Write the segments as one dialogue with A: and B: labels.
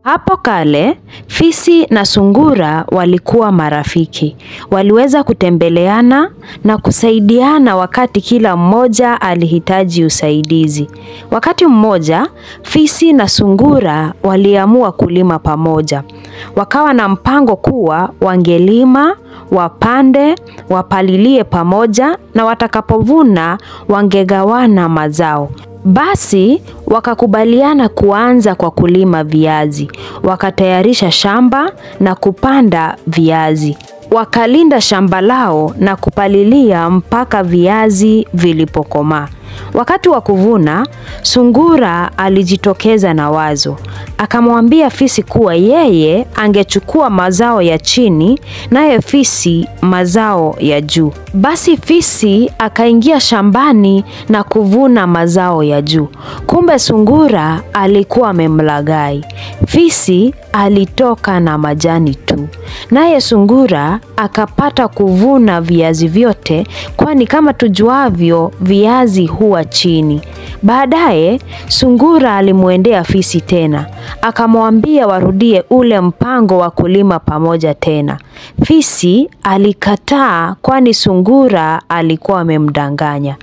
A: Hapo kale, fisi na sungura walikuwa marafiki. Waliweza kutembeleana na kusaidiana wakati kila mmoja alihitaji usaidizi. Wakati mmoja, fisi na sungura waliamua kulima pamoja. Wakawa na mpango kuwa wangelima, wapande, wapalilie pamoja na watakapovuna wangegawana mazao. Basi wakakubaliana kuanza kwa kulima viazi. Wakatayarisha shamba na kupanda viazi. Wakalinda shamba lao na kupalilia mpaka viazi vilipokomaa. Wakati wa kuvuna, sungura alijitokeza na wazo. Akamwambia fisi kuwa yeye angechukua mazao ya chini naye fisi mazao ya juu. Basi fisi akaingia shambani na kuvuna mazao ya juu. Kumbe sungura alikuwa amemlaghai. Fisi alitoka na majani tu. Naye sungura akapata kuvuna viazi vyote, kwani kama tujuavyo viazi huwa chini. Baadaye sungura alimuendea fisi tena. Akamwambia warudie ule mpango wa kulima pamoja tena. Fisi alikataa kwani sungura alikuwa amemdanganya.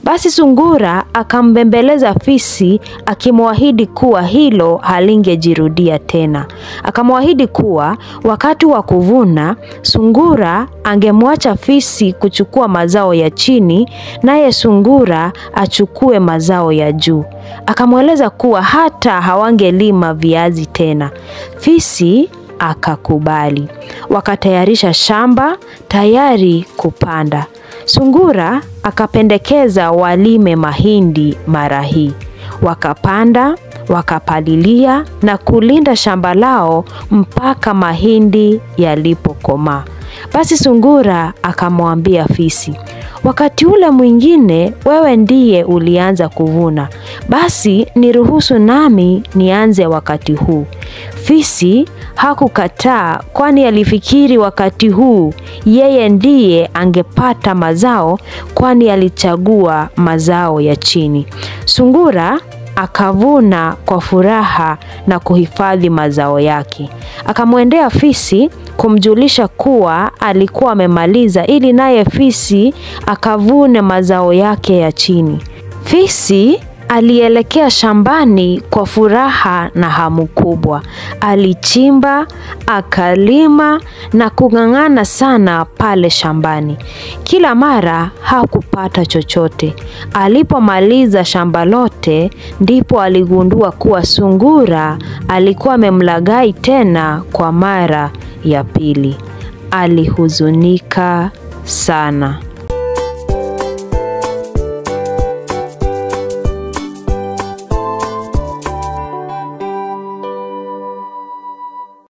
A: Basi sungura akambembeleza fisi akimwahidi kuwa hilo halingejirudia tena. Akamwahidi kuwa wakati wa kuvuna sungura angemwacha fisi kuchukua mazao ya chini naye sungura achukue mazao ya juu. Akamweleza kuwa hata hawangelima viazi tena. Fisi akakubali. Wakatayarisha shamba tayari kupanda. Sungura akapendekeza walime mahindi mara hii. Wakapanda, wakapalilia na kulinda shamba lao mpaka mahindi yalipokomaa. Basi sungura akamwambia fisi, wakati ule mwingine wewe ndiye ulianza kuvuna. Basi niruhusu nami nianze wakati huu. Fisi hakukataa kwani alifikiri wakati huu yeye ndiye angepata mazao kwani alichagua mazao ya chini. Sungura akavuna kwa furaha na kuhifadhi mazao yake. Akamwendea fisi kumjulisha kuwa alikuwa amemaliza ili naye fisi akavune mazao yake ya chini. Fisi alielekea shambani kwa furaha na hamu kubwa. Alichimba, akalima na kung'ang'ana sana pale shambani. Kila mara hakupata chochote. Alipomaliza shamba lote ndipo aligundua kuwa sungura alikuwa amemlaghai tena kwa mara ya pili. Alihuzunika sana.